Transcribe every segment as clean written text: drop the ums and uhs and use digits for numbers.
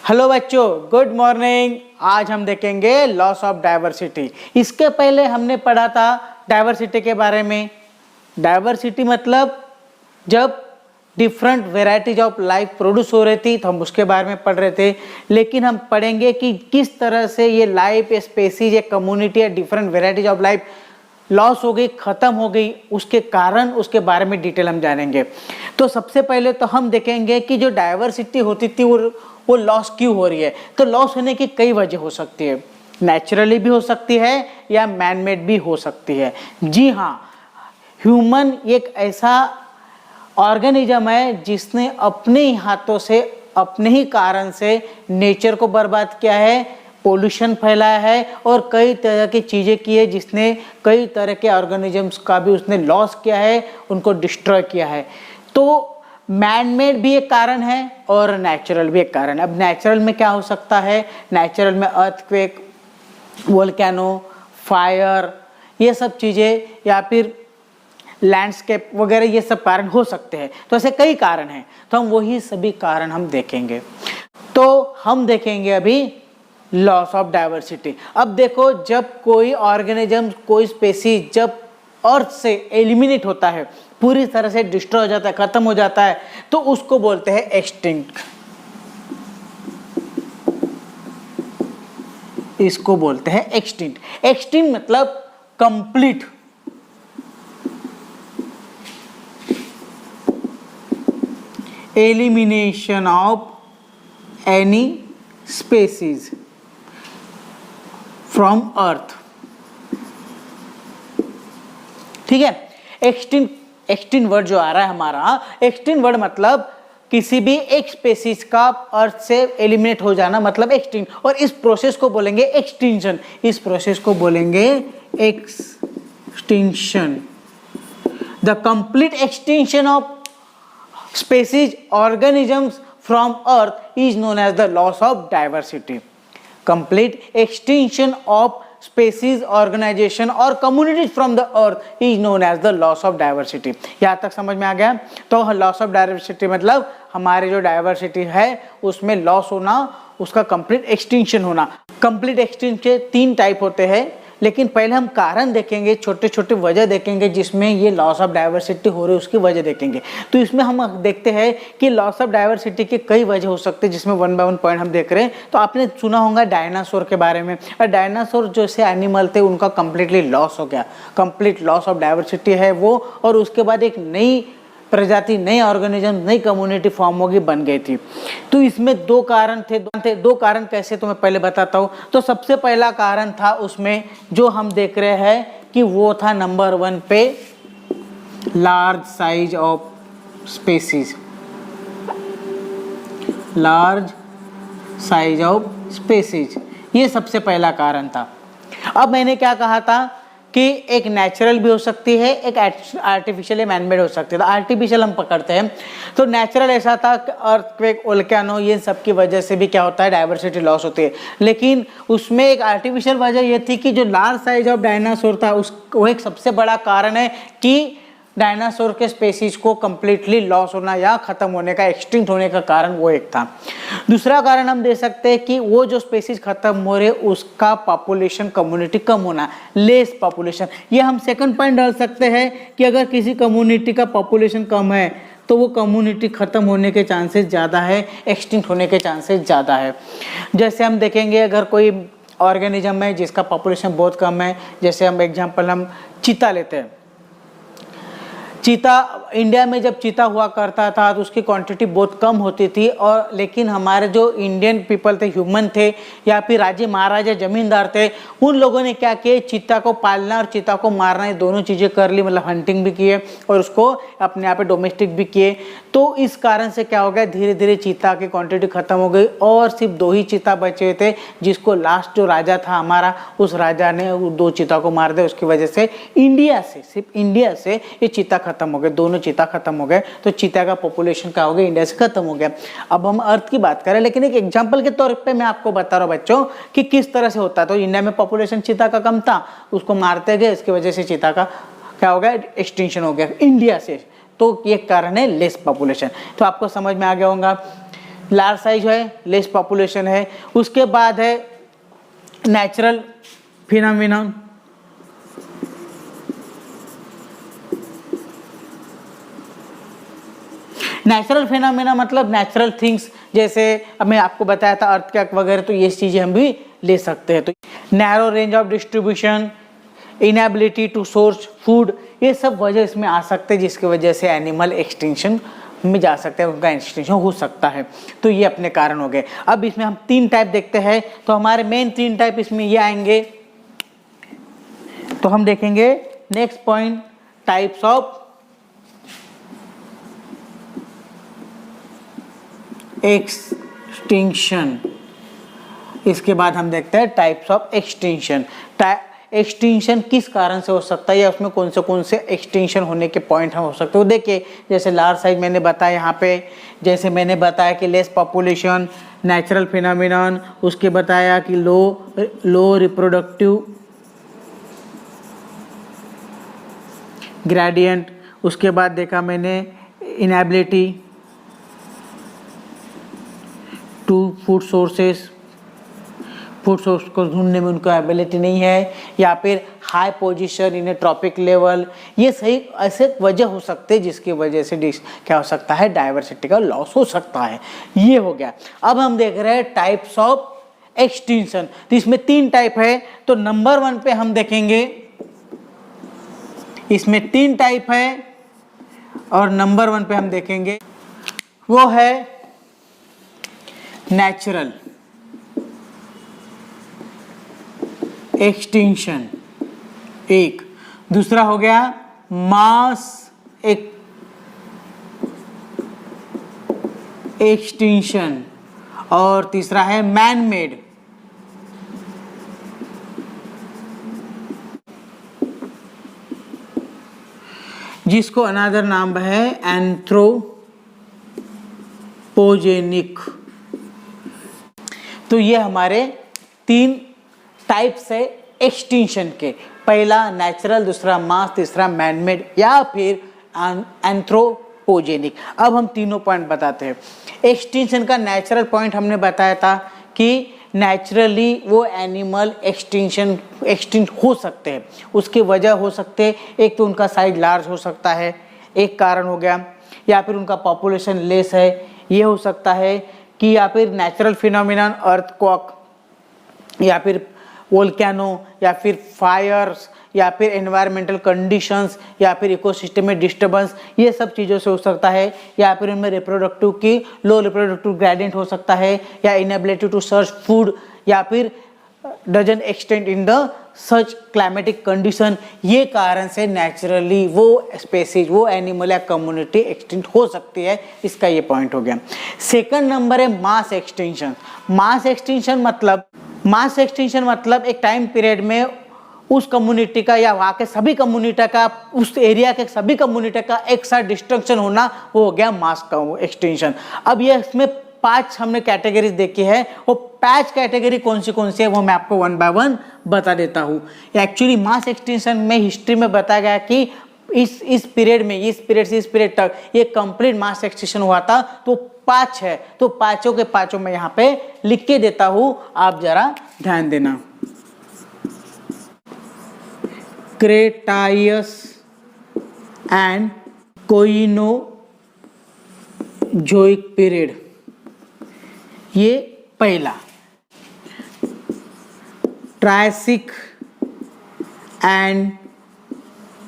Hello बच्चों, good morning. आज हम देखेंगे लॉस ऑफ डाइवर्सिटी। इसके पहले हमने पढ़ा था डाइवर्सिटी के बारे में। डाइवर्सिटी मतलब जब different varieties of life produce हो रही थी तो हम उसके बारे में पढ़ रहे थे। लेकिन हम पढ़ेंगे कि किस तरह से ये लाइफ, ये स्पेसीज, ये कम्युनिटी, या different varieties of life loss हो गई, ख़त्म हो गई, उसके कारण, उसके बारे में डिटेल हम जानेंगे। तो सबसे पहले तो हम देखेंगे कि जो डाइवर्सिटी होती थी वो लॉस क्यों हो रही है। तो लॉस होने की कई वजह हो सकती है। नेचुरली भी हो सकती है या मैन मेड भी हो सकती है। जी हाँ, ह्यूमन एक ऐसा ऑर्गेनिज्म है जिसने अपने ही हाथों से, अपने ही कारण से नेचर को बर्बाद किया है, पोल्यूशन फैलाया है और कई तरह की चीज़ें की है, जिसने कई तरह के ऑर्गेनिजम्स का भी उसने लॉस किया है, उनको डिस्ट्रॉय किया है। तो मैन मेड भी एक कारण है और नेचुरल भी एक कारण है। अब नेचुरल में क्या हो सकता है? नेचुरल में अर्थक्वेक, वोल्केनो, फायर, ये सब चीज़ें, या फिर लैंडस्केप वगैरह, ये सब कारण हो सकते हैं। तो ऐसे कई कारण हैं, तो हम वही सभी कारण हम देखेंगे। तो हम देखेंगे अभी लॉस ऑफ डाइवर्सिटी। अब देखो, जब कोई ऑर्गेनिज्म, कोई स्पेसीज जब अर्थ से एलिमिनेट होता है, पूरी तरह से डिस्ट्रॉय हो जाता है, खत्म हो जाता है, तो उसको बोलते हैं एक्सटिंक्ट। इसको बोलते हैं एक्सटिंक्ट। एक्सटिंक्ट मतलब complete, elimination of any species from earth. ठीक है। एक्सटिंक्ट वर्ड जो आ रहा है हमारा, एक्सटिंक्ट वर्ड मतलब किसी भी एक स्पेसीज का अर्थ से एलिमिनेट हो जाना, मतलब एक्सटिंक्ट। और इस प्रोसेस को बोलेंगे एक्सटिंक्शन। इस प्रोसेस को बोलेंगे extinction. The complete extinction of species organisms from earth is known as the loss of diversity. Complete extinction of species, organization और communities from the earth is known as the loss of diversity। यहाँ तक समझ में आ गया? तो loss of diversity मतलब हमारे जो डाइवर्सिटी है उसमें लॉस होना, उसका कंप्लीट एक्सटिंक्शन होना। कंप्लीट एक्सटिंक्शन के 3 टाइप होते हैं, लेकिन पहले हम कारण देखेंगे, छोटे छोटे वजह देखेंगे जिसमें ये लॉस ऑफ डाइवर्सिटी हो रही है, उसकी वजह देखेंगे। तो इसमें हम देखते हैं कि लॉस ऑफ डाइवर्सिटी के कई वजह हो सकते हैं, जिसमें 1 बाय 1 पॉइंट हम देख रहे हैं। तो आपने सुना होगा डायनासोर के बारे में, और डायनासोर जैसे एनिमल थे उनका कंप्लीटली लॉस हो गया, कंप्लीट लॉस ऑफ डाइवर्सिटी है वो। और उसके बाद एक नई प्रजाति, नई ऑर्गेनिज्म, नई कम्युनिटी फॉर्म होगी, बन गई थी। तो इसमें 2 कारण थे। 2 कारण कैसे, तो मैं पहले बताता हूँ। तो सबसे पहला कारण था उसमें जो हम देख रहे हैं कि वो था नंबर 1 पे large size of species. Large size of species, ये सबसे पहला कारण था। अब मैंने क्या कहा था कि एक नेचुरल भी हो सकती है, एक आर्टिफिशियल, मैनमेड हो सकती है। तो आर्टिफिशियल हम पकड़ते हैं। तो नेचुरल ऐसा था कि अर्थक्वेक, वोल्केनो, ये सब की वजह से भी क्या होता है, डाइवर्सिटी लॉस होती है। लेकिन उसमें एक आर्टिफिशियल वजह ये थी कि जो लार्ज साइज ऑफ डायनासोर था वो एक सबसे बड़ा कारण है कि डायनासोर के स्पेसीज को कंप्लीटली लॉस होना या खत्म होने का, एक्सटिंक्ट होने का कारण वो एक था। दूसरा कारण हम दे सकते हैं कि वो जो स्पेसीज खत्म हो रहे उसका पॉपुलेशन, कम्युनिटी कम होना, लेस पॉपुलेशन। ये हम सेकंड पॉइंट डाल सकते हैं कि अगर किसी कम्युनिटी का पॉपुलेशन कम है तो वो कम्युनिटी खत्म होने के चांसेस ज़्यादा है, एक्सटिंक्ट होने के चांसेस ज़्यादा है। जैसे हम देखेंगे, अगर कोई ऑर्गेनिज्म है जिसका पॉपुलेशन बहुत कम है, जैसे हम एग्जाम्पल हम चीता लेते हैं। चीता, इंडिया में जब चीता हुआ करता था तो उसकी क्वांटिटी बहुत कम होती थी, और लेकिन हमारे जो इंडियन पीपल थे, ह्यूमन थे, या फिर राजे महाराजा जमींदार थे, उन लोगों ने क्या किया, चीता को पालना और चीता को मारना, ये दोनों चीज़ें कर ली। मतलब हंटिंग भी किए और उसको अपने यहाँ पे डोमेस्टिक भी किए। तो इस कारण से क्या हो गया, धीरे धीरे चीता की क्वांटिटी खत्म हो गई और सिर्फ 2 ही चीता बचे थे, जिसको लास्ट जो राजा था हमारा, उस राजा ने 2 चीता को मार दिया। उसकी वजह से इंडिया से, सिर्फ इंडिया से ये चीता खत्म हो गए, दोनों चीता खत्म हो गए। तो चीता का पॉपुलेशन क्या हो गया, इंडिया से खत्म हो गया। अब हम अर्थ की बात करें, लेकिन एक एग्जांपल के तौर पे मैं आपको बता रहा हूँ बच्चों कि किस तरह से होता है। तो इंडिया में पॉपुलेशन चीता का कम था, उसको मारते गए, इसकी वजह से चीता का क्या हो गया, एक्सटिंक्शन हो गया इंडिया से। तो ये कारण है लेस पॉपुलेशन। तो आपको समझ में आ गया होगा लार्ज साइज है, लेस पॉपुलेशन है। उसके बाद है नेचुरल फिनोमिनन। नेचुरल फिनोमिना मतलब नेचुरल थिंग्स, जैसे अब मैं आपको बताया था अर्थक्वेक वगैरह, तो ये चीजें हम भी ले सकते हैं। तो narrow range of distribution, inability to source food, ये सब वजह इसमें आ सकते हैं जिसकी वजह से एनिमल एक्सटिंक्शन में जा सकते हैं, उनका एक्सटिंक्शन हो सकता है। तो ये अपने कारण हो गए। अब इसमें हम 3 टाइप देखते हैं। तो हमारे मेन 3 टाइप इसमें ये आएंगे। तो हम देखेंगे next point, types of extinction. इसके बाद हम देखते हैं टाइप्स ऑफ एक्सटिंक्शन। एक्सटिंक्शन किस कारण से हो सकता है या उसमें कौन से एक्सटिंक्शन होने के पॉइंट हम हो सकते हैं। देखिए जैसे लार्ज साइज मैंने बताया यहाँ पे, जैसे मैंने बताया कि लेस पॉपुलेशन, नेचुरल फिनोमिनन, उसके बताया कि लो रिप्रोडक्टिव ग्रेडियंट, उसके बाद देखा मैंने inability to food sources, food source को ढूंढने में उनको एबिलिटी नहीं है, या फिर high position in a trophic level. ये सही ऐसे वजह हो सकते हैं जिसकी वजह से क्या हो सकता है, डाइवर्सिटी का लॉस हो सकता है। ये हो गया। अब हम देख रहे हैं टाइप्स ऑफ एक्सटिंक्शन। तो इसमें 3 टाइप है। तो नंबर 1 पे हम देखेंगे, इसमें 3 टाइप है और नंबर 1 पे हम देखेंगे वो है नेचुरल एक्सटिंक्शन एक, दूसरा हो गया मास एक्सटिंक्शन, और तीसरा है मैन मेड। जिसको अनदर नाम है एंथ्रोपोजेनिक। तो ये हमारे 3 टाइप्स है एक्सटिंक्शन के। पहला नेचुरल, दूसरा मास, तीसरा मैनमेड या फिर एंथ्रोपोजेनिक। अब हम तीनों पॉइंट बताते हैं। एक्सटिंक्शन का नेचुरल पॉइंट हमने बताया था कि नेचुरली वो एनिमल एक्सटिंक्ट हो सकते हैं। उसकी वजह हो सकते हैं, एक तो उनका साइज लार्ज हो सकता है, एक कारण हो गया, या फिर उनका पॉपुलेशन लेस है, ये हो सकता है कि, या फिर नेचुरल फिनोमिनन अर्थक्वेक, या फिर वोल्केनो, या फिर फायर्स, या फिर एनवायरमेंटल कंडीशंस, या फिर इकोसिस्टम में डिस्टर्बेंस, ये सब चीज़ों से हो सकता है। या फिर उनमें रिप्रोडक्टिव की लो रिप्रोडक्टिव ग्रेडियंट हो सकता है, या इनएबिलिटी टू सर्च फूड, या फिर doesn't extend in the such climatic condition. ये कारण से नेचुरली वो स्पेसीज, वो एनिमल या कम्युनिटी एक्सटिंक्ट हो सकती है। इसका ये पॉइंट हो गया। सेकंड नंबर है मास एक्सटिंक्शन। मास एक्सटिंक्शन मतलब एक टाइम पीरियड में उस कम्युनिटी का या वहाँ के सभी कम्युनिटी का, उस एरिया के सभी कम्युनिटी का एक साथ डिस्ट्रक्शन होना, वो हो गया मास एक्सटिंक्शन। अब ये इसमें 5 हमने कैटेगरीज देखी है। वो 5 कैटेगरी कौन सी है वो मैं आपको 1 बाय 1 बता देता हूँ। एक्चुअली मास एक्सटिंक्शन में हिस्ट्री में बताया गया कि इस पीरियड में, इस पीरियड से इस पीरियड तक ये कंप्लीट मास एक्सटिंक्शन हुआ था। तो 5 है, तो पांचों के पांचों मैं यहाँ पे लिख के देता हूँ, आप जरा ध्यान देना। क्रेटाइयस एंड कोइनोजोइक पीरियड, ये पहला। Triassic and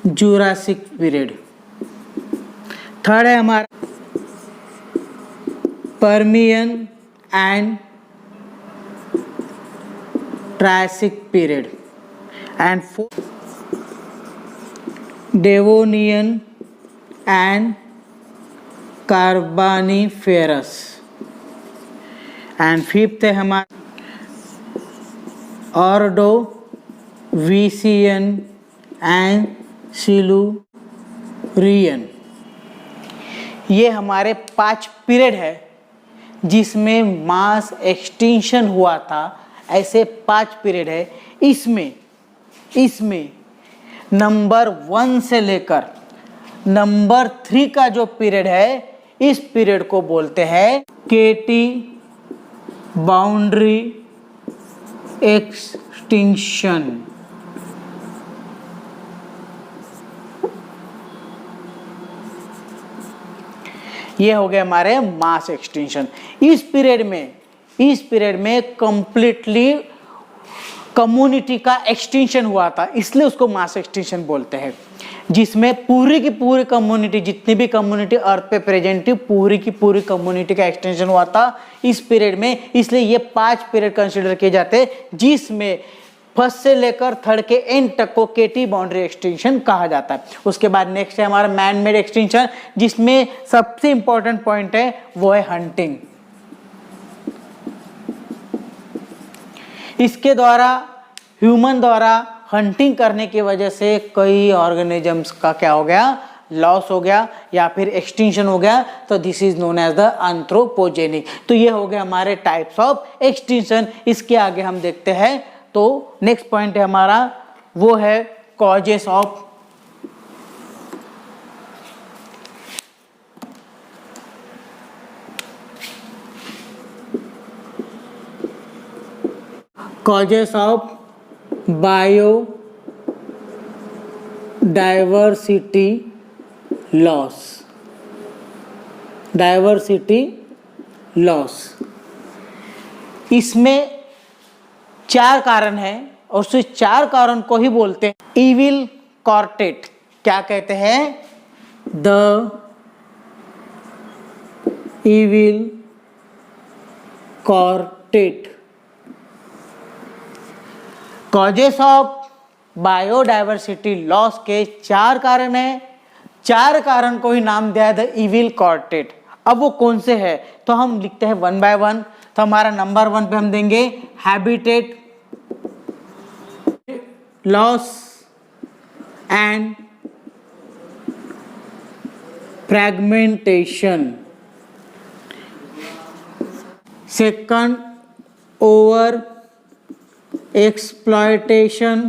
Jurassic period. Third है हमारा Permian and Triassic period. And fourth Devonian and Carboniferous. And fifth है हमारा ऑर्डोविशियन एंड सिलुरियन। ये हमारे 5 पीरियड है जिसमें मास एक्सटिंक्शन हुआ था। ऐसे 5 पीरियड है। इसमें नंबर 1 से लेकर नंबर 3 का जो पीरियड है, इस पीरियड को बोलते हैं केटी बाउंड्री एक्सटिंक्शन। ये हो गया हमारे मास एक्सटिंक्शन। इस पीरियड में कंप्लीटली कम्युनिटी का एक्सटिंक्शन हुआ था, इसलिए उसको मास एक्सटिंक्शन बोलते हैं, जिसमें पूरी की पूरी कम्युनिटी, जितनी भी कम्युनिटी अर्थ पे प्रेजेंट थी, पूरी की पूरी कम्युनिटी का एक्सटेंशन हुआ था इस पीरियड में। इसलिए ये 5 पीरियड कंसिडर किए जाते हैं, जिसमें फर्स्ट से लेकर थर्ड के एंड तक को केटी बाउंड्री एक्सटेंशन कहा जाता है। उसके बाद नेक्स्ट है हमारा मैन मेड एक्सटेंशन, जिसमें सबसे इंपॉर्टेंट पॉइंट है वो है हंटिंग। इसके द्वारा, ह्यूमन द्वारा हंटिंग करने की वजह से कई ऑर्गेनिजम्स का क्या हो गया, लॉस हो गया या फिर एक्सटिंक्शन हो गया। तो this is known as the anthropogenic. तो ये हो गए हमारे टाइप्स ऑफ एक्सटिंक्शन। इसके आगे हम देखते हैं, तो नेक्स्ट पॉइंट है हमारा वो है कॉजेस ऑफ बायोडाइवर्सिटी लॉस। इसमें 4 कारण हैं और उस 4 कारण को ही बोलते हैं इविल कॉर्टेट। क्या कहते हैं? The evil quartet. Causes of biodiversity loss के 4 कारण हैं। 4 कारण को ही नाम दिया है द इविल कॉर्टेट। अब वो कौन से हैं तो हम लिखते हैं 1 बाय 1। तो हमारा नंबर 1 पे हम देंगे habitat loss and fragmentation. Second, over exploitation.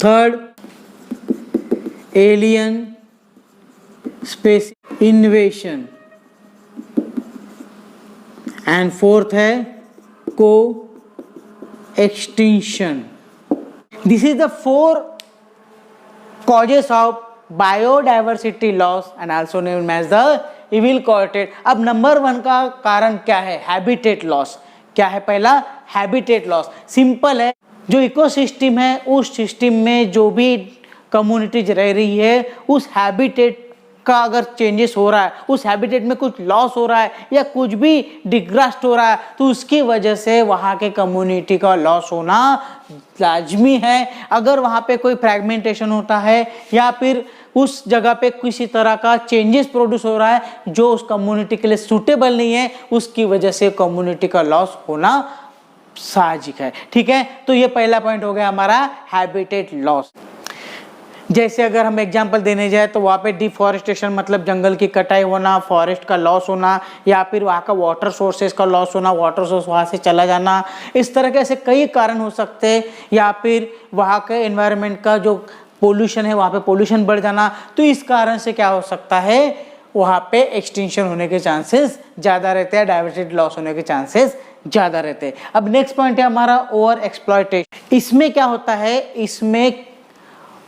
Third, alien space इन्वेशन। And fourth है को extinction. This is the 4 causes of biodiversity loss and also known as the evil कॉर्टेट। अब नंबर 1 का कारण क्या है? Habitat loss. क्या है पहला? Habitat loss. सिंपल है, जो इकोसिस्टम है उस सिस्टम में जो भी कम्युनिटीज रह रही है, उस हैबिटेट का अगर चेंजेस हो रहा है, उस हैबिटेट में कुछ लॉस हो रहा है या कुछ भी डिग्रास्ट हो रहा है, तो उसकी वजह से वहाँ के कम्युनिटी का लॉस होना लाजमी है। अगर वहाँ पे कोई फ्रैगमेंटेशन होता है या फिर उस जगह पे किसी तरह का चेंजेस प्रोड्यूस हो रहा है जो उस कम्युनिटी के लिए सूटेबल नहीं है, उसकी वजह से कम्युनिटी का लॉस होना साहजिक है। ठीक है, तो ये पहला पॉइंट हो गया हमारा हैबिटेट लॉस। जैसे अगर हम एग्जांपल देने जाए तो वहाँ पे डिफॉरेस्टेशन मतलब जंगल की कटाई होना, फॉरेस्ट का लॉस होना, या फिर वहाँ का वाटर सोर्सेज का लॉस होना, वाटर सोर्स वहाँ से चला जाना, इस तरह के ऐसे कई कारण हो सकते हैं। या फिर वहाँ के एनवायरनमेंट का जो पोल्यूशन है, वहाँ पे पोल्यूशन बढ़ जाना, तो इस कारण से क्या हो सकता है, वहाँ पे एक्सटिंक्शन होने के चांसेस ज़्यादा रहते हैं, डाइवर्सिटी लॉस होने के चांसेस ज़्यादा रहते हैं। अब नेक्स्ट पॉइंट है हमारा ओवर एक्सप्लॉयटेशन। इसमें क्या होता है, इसमें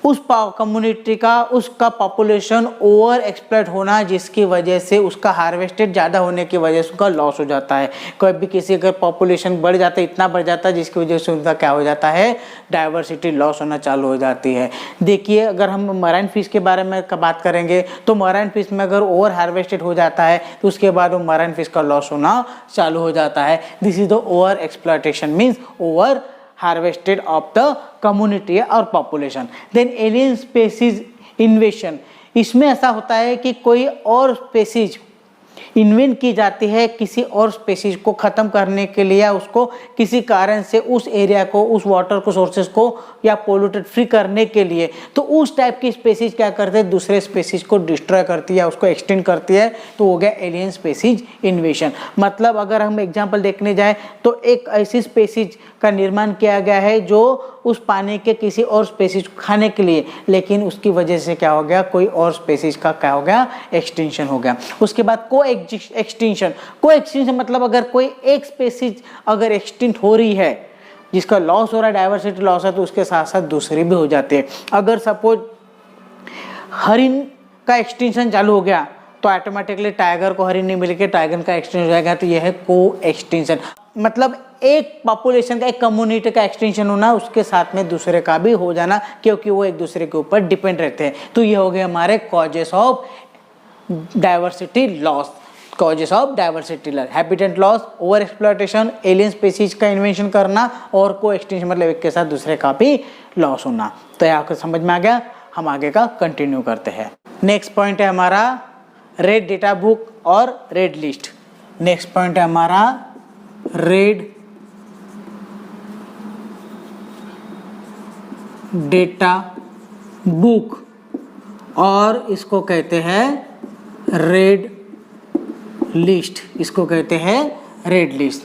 उस कम्युनिटी का, उसका पॉपुलेशन ओवर एक्सप्लॉइट होना, जिसकी वजह से उसका हार्वेस्टेड ज़्यादा होने की वजह से उसका लॉस हो जाता है। कोई भी किसी अगर पॉपुलेशन बढ़ जाता है, इतना बढ़ जाता है जिसकी वजह से उनका क्या हो जाता है, डाइवर्सिटी लॉस होना चालू हो जाती है। देखिए अगर हम मराइन फिश के बारे में बात करेंगे तो मराइन फिश में अगर ओवर हार्वेस्टेड हो जाता है तो उसके बाद वो मराइन फिश का लॉस होना चालू हो जाता है। This is the over exploitation, means over harvested of the community और population। then alien species invasion, इसमें ऐसा होता है कि कोई और स्पेसीज इन्वेंट की जाती है किसी और स्पेसीज को ख़त्म करने के लिए, या उसको किसी कारण से उस एरिया को, उस वाटर को, सोर्सेज को या पोल्यूटेड फ्री करने के लिए। तो उस टाइप की स्पेसीज क्या करते हैं, दूसरे स्पेसीज को डिस्ट्रॉय करती है, उसको एक्सटेंड करती है, तो हो गया एलियन स्पेसीज इन्वेशन। मतलब अगर हम एग्जांपल देखने जाए तो एक ऐसी स्पेसीज का निर्माण किया गया है जो उस पानी के किसी और स्पेसीज को खाने के लिए, लेकिन उसकी वजह से क्या हो गया, कोई और स्पेसीज का क्या हो गया, एक्सटिंक्शन हो गया। उसके बाद को एक्सटिंक्शन। को एक्सटिंक्शन मतलब अगर कोई एक स्पेसीज अगर एक्सटिंक्ट हो रही है, जिसका लॉस हो रहा है, डाइवर्सिटी लॉस है, तो उसके साथ साथ दूसरी भी हो जाती है। अगर सपोज हरिन का एक्सटिंक्शन चालू हो गया तो ऑटोमेटिकली टाइगर को हरिन नहीं मिलेगी, टाइगर का एक्सटिंक्शन हो जाएगा, तो यह है को एक्सटिंक्शन। मतलब एक पॉपुलेशन का, एक कम्युनिटी का एक्सटिंक्शन होना, उसके साथ में दूसरे का भी हो जाना, क्योंकि वो एक दूसरे के ऊपर डिपेंड रहते हैं। तो ये हो गए हमारे causes of diversity loss. Causes of diversity loss, habitat loss, over exploitation, alien species का इन्वेंशन करना, और को एक्सटिंक्शन मतलब एक के साथ दूसरे का भी लॉस होना। तो यहाँ आपको समझ में आ गया। हम आगे का कंटिन्यू करते हैं। नेक्स्ट पॉइंट है हमारा रेड डेटा बुक और रेड लिस्ट। नेक्स्ट पॉइंट है हमारा रेड डेटा बुक और इसको कहते हैं रेड लिस्ट। इसको कहते हैं red list.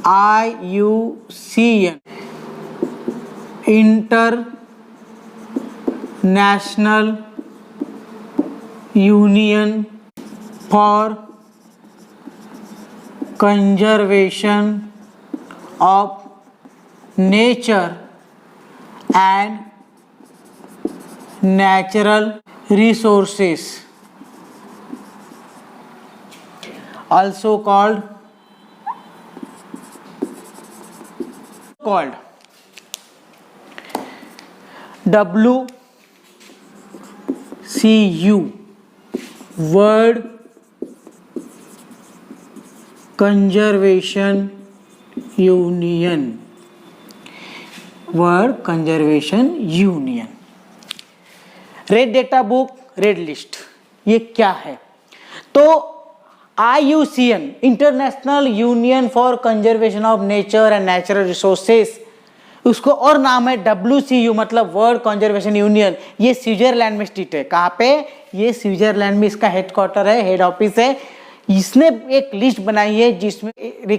IUCN international union for conservation of nature and natural resources, also called WCU, World Conservation Union, World Conservation Union। Red data book, red list, ये क्या है? तो IUCN international union for conservation of nature and natural resources, उसको और नाम है WCU मतलब world conservation union. ये स्विट्जरलैंड में स्थित है। कहाँ पे? ये स्विट्जरलैंड में इसका हेडक्वार्टर है, हेड ऑफिस है। इसने एक लिस्ट बनाई है जिसमें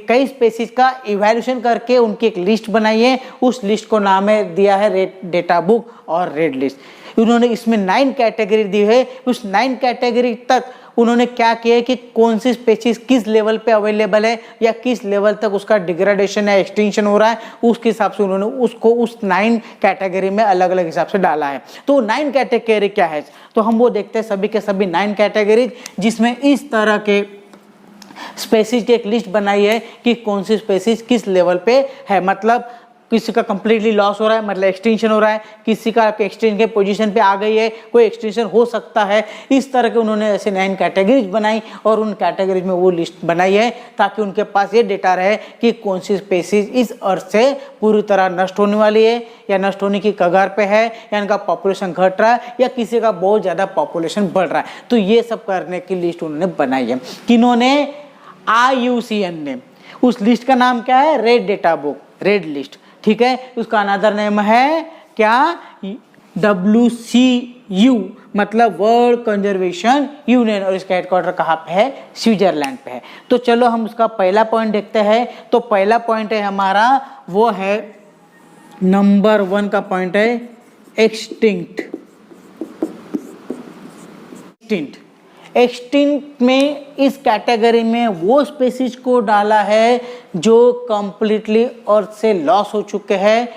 कई स्पेसीज का इवैल्यूएशन करके उनकी एक लिस्ट बनाई है। उस लिस्ट को नाम है दिया है रेड डेटा बुक और रेड लिस्ट। उन्होंने इसमें 9 कैटेगरी दी है। उस 9 कैटेगरी तक उन्होंने क्या किया है कि कौन सी स्पेसीज किस लेवल पे अवेलेबल है या किस लेवल तक उसका डिग्रेडेशन या एक्सटिंक्शन हो रहा है, उसके हिसाब से उन्होंने उसको उस 9 कैटेगरी में अलग अलग हिसाब से डाला है। तो 9 कैटेगरी क्या है, तो हम वो देखते हैं सभी के सभी 9 कैटेगरी, जिसमें इस तरह के स्पेसीज की एक लिस्ट बनाई है कि कौन सी स्पेसीज किस लेवल पे है। मतलब किसी का कंप्लीटली लॉस हो रहा है, मतलब एक्सटिंक्शन हो रहा है, किसी का एक्सटिंक्शन के पोजीशन पे आ गई है, कोई एक्सटिंक्शन हो सकता है। इस तरह के उन्होंने ऐसे 9 कैटेगरीज बनाई और उन कैटेगरीज में वो लिस्ट बनाई है ताकि उनके पास ये डेटा रहे कि कौन सी स्पेसीज इस अर्थ से पूरी तरह नष्ट होने वाली है या नष्ट होने की कगार पे है, या इनका पॉपुलेशन घट रहा है या किसी का बहुत ज़्यादा पॉपुलेशन बढ़ रहा है। तो ये सब करने की लिस्ट उन्होंने बनाई है। किन्होंने? IUCN ने। उस लिस्ट का नाम क्या है? Red data book, red list. ठीक है, उसका अनदर नेम है क्या? WCU मतलब वर्ल्ड कंजर्वेशन यूनियन, और इसका हेडक्वार्टर कहाँ पे है? स्विट्जरलैंड पे है। तो चलो हम उसका पहला पॉइंट देखते हैं। तो पहला पॉइंट है हमारा, वो है नंबर 1 का पॉइंट है एक्सटिंक्ट। एक्सटिंक्ट में इस कैटेगरी में वो स्पेसीज को डाला है जो कंप्लीटली अर्थ से लॉस हो चुके हैं,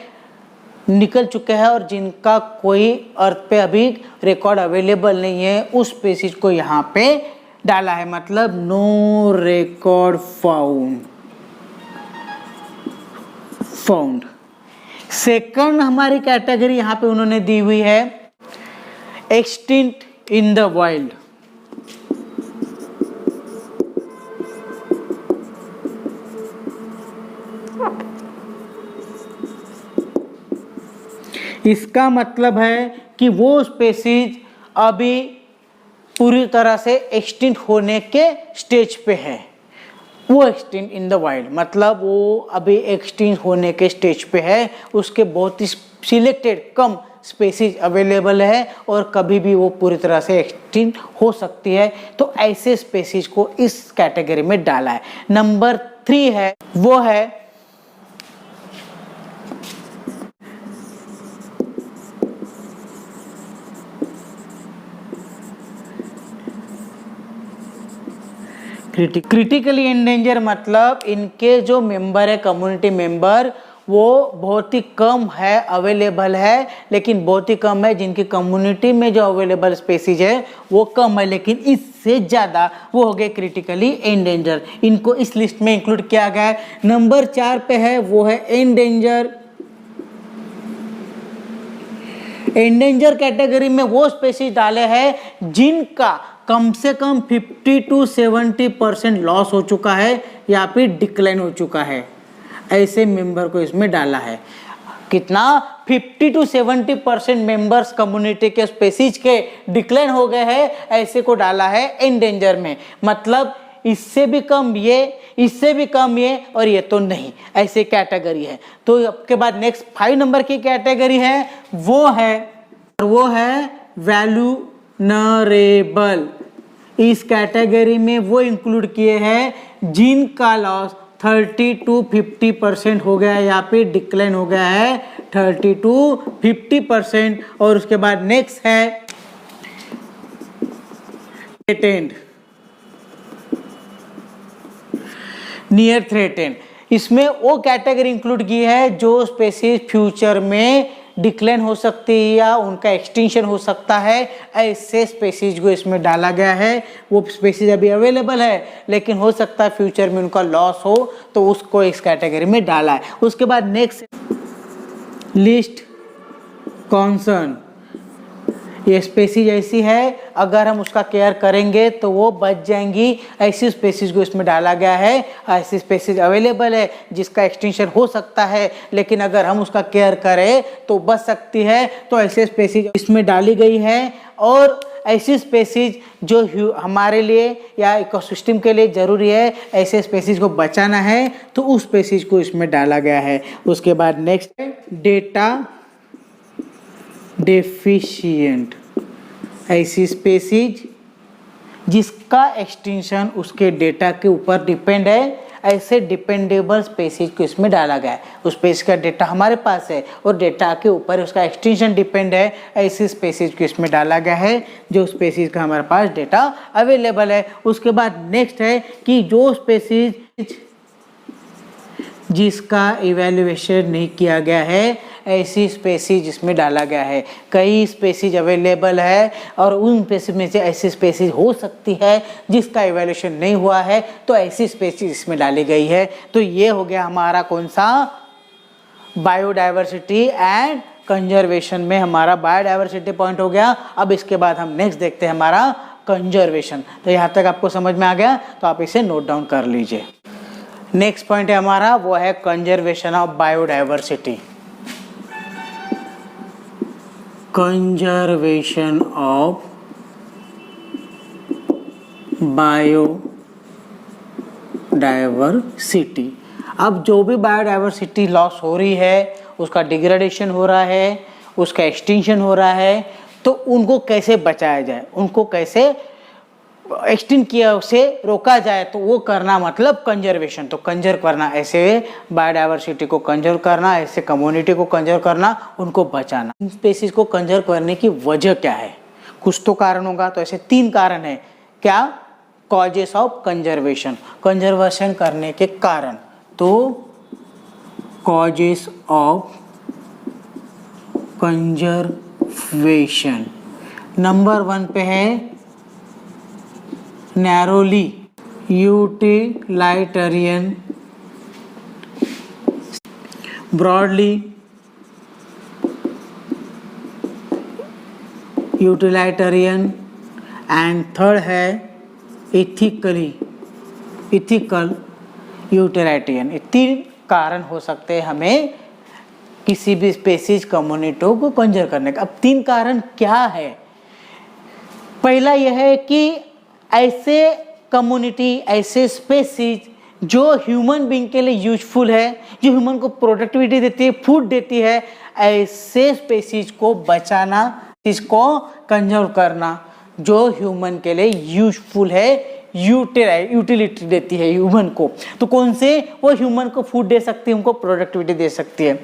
निकल चुके हैं, और जिनका कोई अर्थ पे अभी रिकॉर्ड अवेलेबल नहीं है, उस स्पेसीज को यहाँ पे डाला है। मतलब नो रिकॉर्ड फाउंड। सेकंड हमारी कैटेगरी यहाँ पे उन्होंने दी हुई है एक्सटिंक्ट इन द वाइल्ड। इसका मतलब है कि वो स्पेसीज अभी पूरी तरह से एक्सटिंक्ट होने के स्टेज पे है। वो एक्सटिंक्ट इन द वाइल्ड मतलब वो अभी एक्सटिंक्ट होने के स्टेज पे है। उसके बहुत ही सिलेक्टेड कम स्पेसीज अवेलेबल है और कभी भी वो पूरी तरह से एक्सटिंक्ट हो सकती है। तो ऐसे स्पेसीज को इस कैटेगरी में डाला है। नंबर 3 है, वो है क्रिटिकली एंडेंजर मतलब इनके जो मेंबर है, कम्युनिटी मेंबर, वो बहुत ही कम है, अवेलेबल है, लेकिन बहुत ही कम है। जिनकी कम्युनिटी में जो अवेलेबल स्पेसीज है वो कम है, लेकिन इससे ज़्यादा वो हो गए क्रिटिकली एंडेंजर। इनको इस लिस्ट में इंक्लूड किया गया है। नंबर 4 पे है वो है एंडेंजर। एंडेंजर कैटेगरी में वो स्पेसीज डाले हैं जिनका कम से कम 50 to 70% लॉस हो चुका है या फिर डिक्लाइन हो चुका है, ऐसे मेंबर को इसमें डाला है। कितना? 50 to 70% मेंबर्स कम्युनिटी के स्पेसीज के डिक्लाइन हो गए हैं, ऐसे को डाला है एंडेंजर में। मतलब इससे भी कम ये, इससे भी कम ये, और ये तो नहीं, ऐसे कैटेगरी है। तो आपके बाद नेक्स्ट 5 नंबर की कैटेगरी है वो है वैल्यूनरेबल। इस कैटेगरी में वो इंक्लूड किए हैं जिनका लॉस 30 to 50% हो गया है या फिर डिक्लाइन हो गया है 30 to 50%। और उसके बाद नेक्स्ट है थ्रेटेंड, नियर थ्रेटेंड। इसमें वो कैटेगरी इंक्लूड की है जो स्पेसीज फ्यूचर में डिक्लाइन हो सकती है या उनका एक्सटिंक्शन हो सकता है, ऐसे स्पेसीज को इसमें डाला गया है। वो स्पेसीज अभी अवेलेबल है लेकिन हो सकता है फ्यूचर में उनका लॉस हो, तो उसको इस कैटेगरी में डाला है। उसके बाद नेक्स्ट लिस्ट कॉन्सर्न। ये स्पेसीज ऐसी है अगर हम उसका केयर करेंगे तो वो बच जाएंगी, ऐसी स्पेसीज को इसमें डाला गया है। ऐसी स्पेसीज अवेलेबल है जिसका एक्सटेंशन हो सकता है, लेकिन अगर हम उसका केयर करें तो बच सकती है, तो ऐसे स्पेसीज इसमें डाली गई है। और ऐसी स्पेसीज जो हमारे लिए या इकोसिस्टम के लिए ज़रूरी है, ऐसे स्पेसीज को बचाना है, तो उस स्पेसीज को इसमें डाला गया है। उसके बाद नेक्स्ट है डेटा डेफिशिएंट। ऐसी स्पेसीज जिसका एक्सटेंशन उसके डेटा के ऊपर डिपेंड है, ऐसे डिपेंडेबल स्पेसीज को इसमें डाला गया है। उस स्पेस का डेटा हमारे पास है और डेटा के ऊपर उसका एक्सटेंशन डिपेंड है, ऐसी स्पेसीज को इसमें डाला गया है जो स्पेसीज का हमारे पास डेटा अवेलेबल है। उसके बाद नेक्स्ट है कि जो स्पेसीज जिसका इवैल्यूएशन नहीं किया गया है, ऐसी स्पेसीज इसमें डाला गया है। कई स्पेसीज अवेलेबल है और उन स्पेसीज में से ऐसी स्पेसीज हो सकती है जिसका इवैल्यूएशन नहीं हुआ है, तो ऐसी स्पेसीज इसमें डाली गई है। तो ये हो गया हमारा कौन सा? बायोडाइवर्सिटी एंड कंजर्वेशन में हमारा बायोडाइवर्सिटी पॉइंट हो गया। अब इसके बाद हम नेक्स्ट देखते हैं हमारा कंजर्वेशन। तो यहाँ तक आपको समझ में आ गया, तो आप इसे नोट डाउन कर लीजिए। नेक्स्ट पॉइंट है हमारा वो है conservation of biodiversity. Conservation of biodiversity. अब जो भी बायोडाइवर्सिटी लॉस हो रही है, उसका डिग्रेडेशन हो रहा है, उसका एक्सटिंक्शन हो रहा है, तो उनको कैसे बचाया जाए, उनको कैसे एक्सटिंक्ट किया उसे रोका जाए, तो वो करना मतलब कंजर्वेशन। तो कंजर्व करना, ऐसे बायोडाइवर्सिटी को कंजर्व करना, ऐसे कम्युनिटी को कंजर्व करना, उनको बचाना। इन स्पेसीज को कंजर्व करने की वजह क्या है? कुछ तो कारण होगा। तो ऐसे 3 कारण है। क्या? कॉजेस ऑफ कंजर्वेशन, कंजर्वेशन करने के कारण। तो कॉजेस ऑफ कंजर्वेशन नंबर 1 पे है नैरोली यूटिलाइटेरियन, ब्रॉडली यूटिलाइटेरियन, एंड थर्ड है इथिकल यूटिलाइटेरियन। ये 3 कारण हो सकते हैं हमें किसी भी स्पेसीज कम्युनिटी को कंजर्व करने का। अब 3 कारण क्या है? पहला यह है कि ऐसे कम्युनिटी, ऐसे स्पेसीज जो ह्यूमन बीइंग के लिए यूजफुल है, जो ह्यूमन को प्रोडक्टिविटी देती है, फूड देती है, ऐसे स्पेसीज को बचाना, इसको कंजर्व करना जो ह्यूमन के लिए यूजफुल है, यूटिलिटी देती है ह्यूमन को। तो कौन से? वो ह्यूमन को फूड दे सकती है, उनको प्रोडक्टिविटी दे सकती है।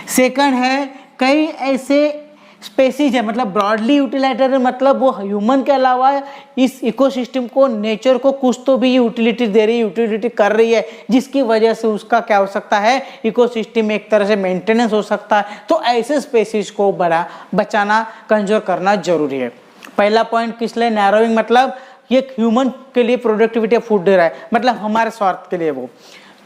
सेकंड है कई ऐसे स्पेसीज है, मतलब ब्रॉडली यूटिलिटेरियन, मतलब वो ह्यूमन के अलावा इस इकोसिस्टम को, नेचर को कुछ तो भी यूटिलिटी दे रही है, यूटिलिटी कर रही है, जिसकी वजह से उसका क्या हो सकता है, इकोसिस्टम में एक तरह से मेंटेनेंस हो सकता है। तो ऐसे स्पेसीज को बचाना, कंजर्व करना जरूरी है। पहला पॉइंट किस लिए, नैरोइंग, मतलब ये ह्यूमन के लिए प्रोडक्टिविटी ऑफ फूड दे रहा है, मतलब हमारे स्वार्थ के लिए वो,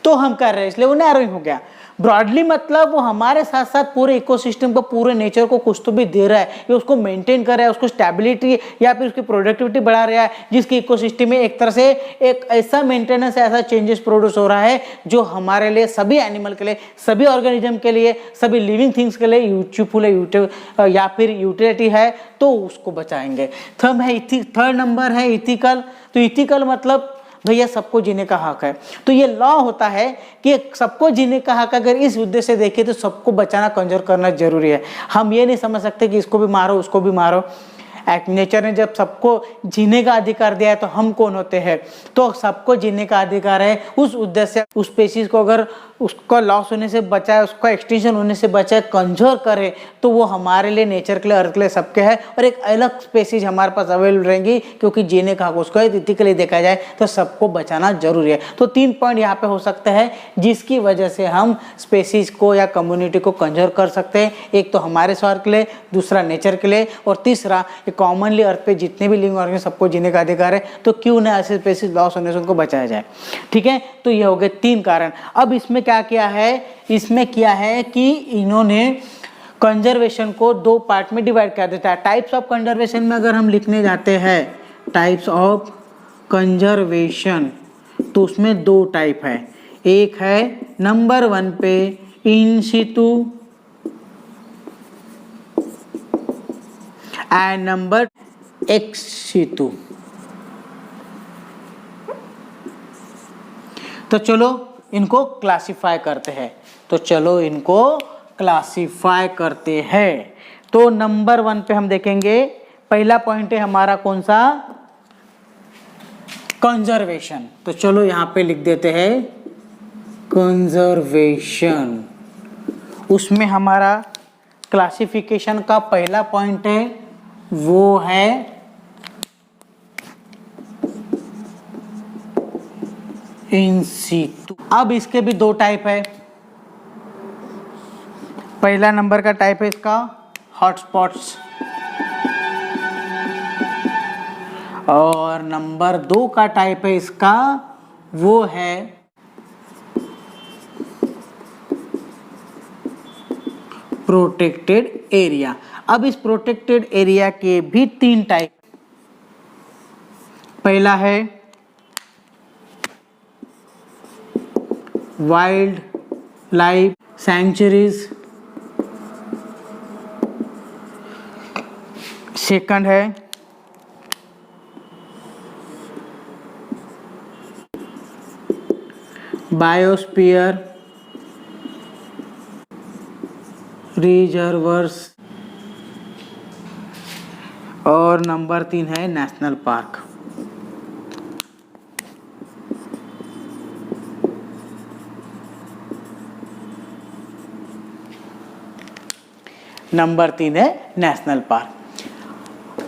तो हम कर रहे हैं, इसलिए वो नैरोइंग हो गया। ब्रॉडली मतलब वो हमारे साथ साथ पूरे इकोसिस्टम को, पूरे नेचर को कुछ तो भी दे रहा है, ये उसको मेंटेन कर रहा है, उसको स्टेबिलिटी या फिर उसकी प्रोडक्टिविटी बढ़ा रहा है, जिसकी इकोसिस्टम में एक तरह से एक ऐसा मेंटेनेंस, ऐसा चेंजेस प्रोड्यूस हो रहा है जो हमारे लिए, सभी एनिमल के लिए, सभी ऑर्गेनिज्म के लिए, सभी लिविंग थिंग्स के लिए यूजफुल है या फिर यूटिलिटी है, तो उसको बचाएंगे। थर्ड नंबर है इथिकल। तो इथिकल मतलब भैया सबको जीने का हक है, तो ये लॉ होता है कि सबको जीने का हक, अगर इस उद्देश्य से देखें तो सबको बचाना, कंजर्व करना जरूरी है। हम ये नहीं समझ सकते कि इसको भी मारो उसको भी मारो। नेचर ने जब सबको जीने का अधिकार दिया है तो हम कौन होते हैं, तो सबको जीने का अधिकार है। उस उद्देश्य से उस स्पीशीज को अगर उसका लॉस होने से बचाए, उसका एक्सटिंक्शन होने से बचाए, कंजर्व करे, तो वो हमारे लिए, नेचर के लिए, अर्थ के लिए, सबके है, और एक अलग स्पीशीज हमारे पास अवेलेबल रहेंगी, क्योंकि जीने का हक उसको है। इथिकली देखा जाए तो सबको बचाना जरूरी है। तो 3 पॉइंट यहाँ पे हो सकते हैं जिसकी वजह से हम स्पीशीज को या कम्युनिटी को कंजर्व कर सकते हैं। एक तो हमारे स्वार्थ के लिए, दूसरा नेचर के लिए, और तीसरा कॉमनली अर्थ पे जितने भी लिविंग ऑर्गेनिज्म सबको जीने का अधिकार है, तो क्यों ना ऐसे स्पीशीज लॉस होने से उनको बचाया जाए। ठीक है, तो ये हो गए 3 कारण। अब इसमें क्या किया है, इसमें किया है कि इन्होंने कंजर्वेशन को 2 पार्ट में डिवाइड कर देता है। टाइप्स ऑफ कंजर्वेशन में अगर हम लिखने जाते हैं टाइप्स ऑफ कंजर्वेशन, तो उसमें 2 टाइप है। एक है नंबर 1 पे इन सितु एंड नंबर एक्स सितु। तो चलो इनको क्लासिफाई करते हैं, तो नंबर 1 पे हम देखेंगे, पहला पॉइंट है हमारा कौन सा, कंजर्वेशन। तो चलो यहाँ पे लिख देते हैं कंजर्वेशन। उसमें हमारा क्लासिफिकेशन का पहला पॉइंट है वो है इन सितु। अब इसके भी 2 टाइप है। पहला नंबर का टाइप है इसका हॉटस्पॉट्स, और नंबर 2 का टाइप है इसका वो है प्रोटेक्टेड एरिया। अब इस प्रोटेक्टेड एरिया के भी 3 टाइप। पहला है वाइल्ड लाइफ सैंक्चुरीज, सेकंड है बायोस्फीयर रिजर्वर्स, और नंबर 3 है नेशनल पार्क। नंबर 3 है नेशनल पार्क।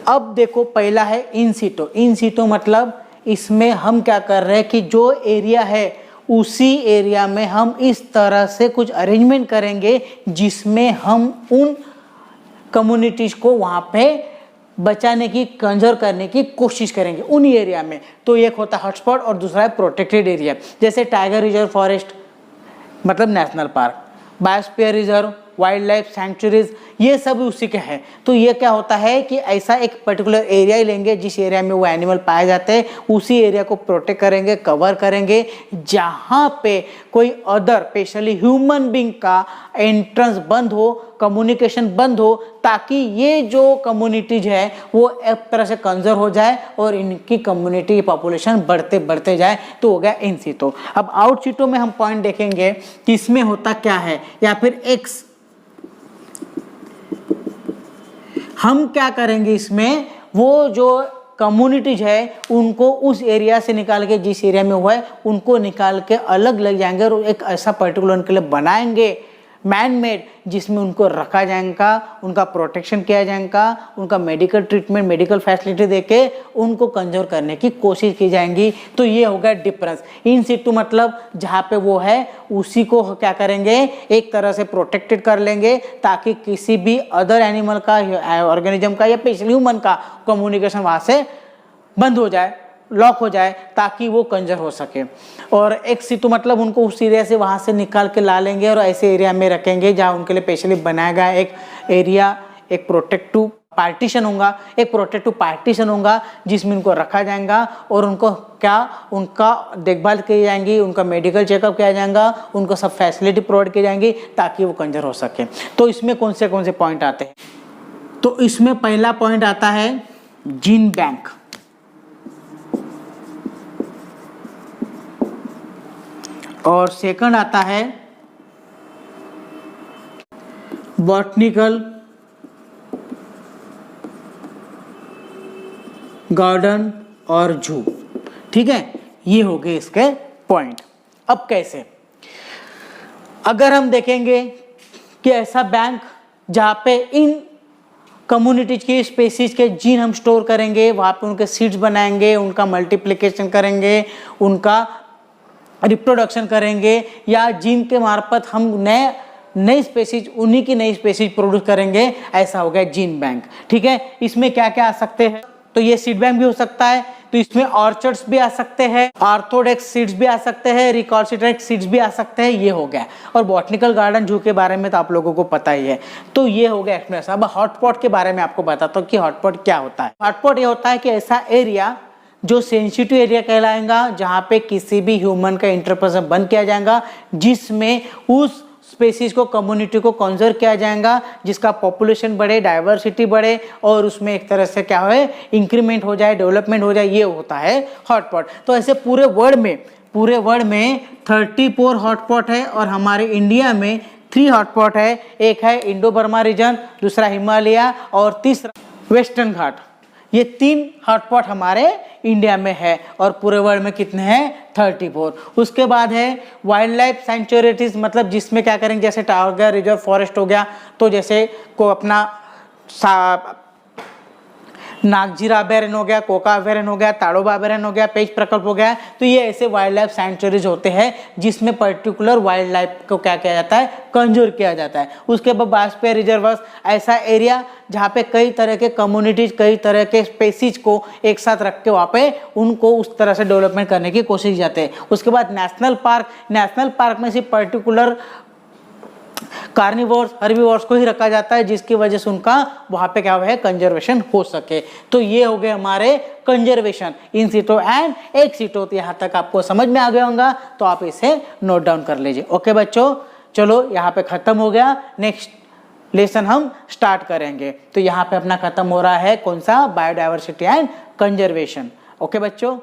अब देखो पहला है इन सिटो। इन सिटो मतलब इसमें हम क्या कर रहे हैं कि जो एरिया है उसी एरिया में हम इस तरह से कुछ अरेंजमेंट करेंगे जिसमें हम उन कम्युनिटीज को वहाँ पे बचाने की, कंजर्व करने की कोशिश करेंगे उन एरिया में। तो एक होता है हॉटस्पॉट और दूसरा है प्रोटेक्टेड एरिया। जैसे टाइगर रिजर्व फॉरेस्ट मतलब national park, biosphere reserve, wild life sanctuaries, ये सब उसी के हैं। तो ये क्या होता है कि ऐसा एक पर्टिकुलर एरिया ही लेंगे जिस एरिया में वो एनिमल पाए जाते हैं, उसी एरिया को प्रोटेक्ट करेंगे, कवर करेंगे, जहाँ पे कोई अदर स्पेशली ह्यूमन बीइंग का एंट्रेंस बंद हो, कम्युनिकेशन बंद हो, ताकि ये जो कम्युनिटीज है वो एक तरह से कंजर्व हो जाए और इनकी कम्युनिटी पॉपुलेशन बढ़ते बढ़ते जाए। तो हो गया इन सिटो। अब आउट सिटो में हम पॉइंट देखेंगे कि इसमें होता क्या है, या फिर एक्स हम क्या करेंगे इसमें, वो जो कम्युनिटीज है उनको उस एरिया से निकाल के, जिस एरिया में हुआ है उनको निकाल के अलग लग जाएंगे और एक ऐसा पर्टिकुलर उनके लिए बनाएंगे मैन मेड जिसमें उनको रखा जाएगा, उनका प्रोटेक्शन किया जाएगा, उनका मेडिकल ट्रीटमेंट, मेडिकल फैसिलिटी देके उनको कंजर्व करने की कोशिश की जाएंगी। तो ये हो गया डिफरेंस। इन सिटू मतलब जहाँ पे वो है उसी को क्या करेंगे, एक तरह से प्रोटेक्टेड कर लेंगे ताकि किसी भी अदर एनिमल का, ऑर्गेनिज्म का या स्पेशली ह्यूमन का कम्युनिकेशन वहाँ से बंद हो जाए, लॉक हो जाए, ताकि वो कंजर हो सके। और एक सिटू मतलब उनको उस एरिया से वहाँ से निकाल के ला लेंगे और ऐसे एरिया में रखेंगे जहाँ उनके लिए स्पेशली बनाया गया एक एरिया, एक प्रोटेक्टिव पार्टीशन होगा, एक प्रोटेक्टिव पार्टीशन होगा जिसमें उनको रखा जाएगा और उनको उनका देखभाल की जाएंगी, उनका मेडिकल चेकअप किया जाएगा, उनको सब फैसिलिटी प्रोवाइड की जाएंगी ताकि वो कंजर हो सके। तो इसमें कौन से पॉइंट आते हैं? तो इसमें पहला पॉइंट आता है जीन बैंक। और सेकंड आता है बॉटनिकल गार्डन और जू। ठीक है, ये हो गए इसके पॉइंट। अब कैसे, अगर हम देखेंगे कि ऐसा बैंक जहाँ पे इन कम्युनिटीज के स्पेसीज के जीन हम स्टोर करेंगे, वहाँ पे उनके सीड्स बनाएंगे, उनका मल्टीप्लिकेशन करेंगे, उनका रिप्रोडक्शन करेंगे, या जीन के मार्फत हम नई स्पेसीज, उन्हीं की नई स्पेसीज प्रोड्यूस करेंगे, ऐसा हो गया जीन बैंक। ठीक है, इसमें क्या क्या आ सकते हैं? तो ये सीड बैंक भी हो सकता है, तो इसमें ऑर्चर्ड्स भी आ सकते हैं, ऑर्थोडॉक्स सीड्स भी आ सकते हैं, रिकॉर्सिटेड सीड्स भी आ सकते हैं, ये हो गया। और बॉटनिकल गार्डन जू के बारे में तो आप लोगों को पता ही है। तो ये हो गया एक्सप्लेनेशन। अब हॉटपॉट के बारे में आपको बताता हूँ कि हॉटपॉट क्या होता है। हॉटपॉट ये होता है कि ऐसा एरिया जो सेंसिटिव एरिया कहलाएगा, जहाँ पे किसी भी ह्यूमन का इंटरप्रेशन बंद किया जाएगा, जिसमें उस स्पेसीज को, कम्युनिटी को कंजर्व किया जाएगा, जिसका पॉपुलेशन बढ़े, डाइवर्सिटी बढ़े और उसमें एक तरह से क्या है, इंक्रीमेंट हो जाए, डेवलपमेंट हो जाए, ये होता है हॉटपॉट। तो ऐसे पूरे वर्ल्ड में 34 हॉटपॉट है और हमारे इंडिया में 3 हॉटपॉट है। एक है इंडो बर्मा रीजन, दूसरा हिमालय और तीसरा वेस्टर्न घाट। ये 3 हॉटपॉट हमारे इंडिया में है और पूरे वर्ल्ड में कितने हैं? 34। उसके बाद है वाइल्ड लाइफ सेंचुरीज, मतलब जिसमें क्या करेंगे, जैसे टाइगर रिजर्व फॉरेस्ट हो गया, तो जैसे को अपना नागजीरा अभयारण्य हो गया, कोका अभयारण्य हो गया, ताड़ोबा अभयारण्य हो गया, पेंच प्रकल्प हो गया। तो ये ऐसे वाइल्ड लाइफ सेंचुरीज होते हैं जिसमें पर्टिकुलर वाइल्ड लाइफ को क्या किया जाता है, कंजर्व किया जाता है। उसके बाद बायोस्फीयर रिजर्व, ऐसा एरिया जहाँ पे कई तरह के कम्युनिटीज, कई तरह के स्पेसीज को एक साथ रख के वहाँ पे उनको उस तरह से डेवलपमेंट करने की कोशिश की जाती है। उसके बाद नेशनल पार्क में सिर्फ पर्टिकुलर कार्निवोर्स, हर्बीवोर्स को ही रखा जाता है, जिसकी वजह से उनका वहां पे क्या है, कंजर्वेशन हो सके। तो ये हो गए हमारे कंजर्वेशन इन सिटो एंड एक्स सिटो। तो यहाँ तक आपको समझ में आ गया होगा, तो आप इसे नोट डाउन कर लीजिए। ओके बच्चों, चलो यहाँ पे खत्म हो गया। नेक्स्ट लेसन हम स्टार्ट करेंगे। तो यहाँ पे अपना खत्म हो रहा है कौन सा, बायोडाइवर्सिटी एंड कंजर्वेशन। ओके बच्चों।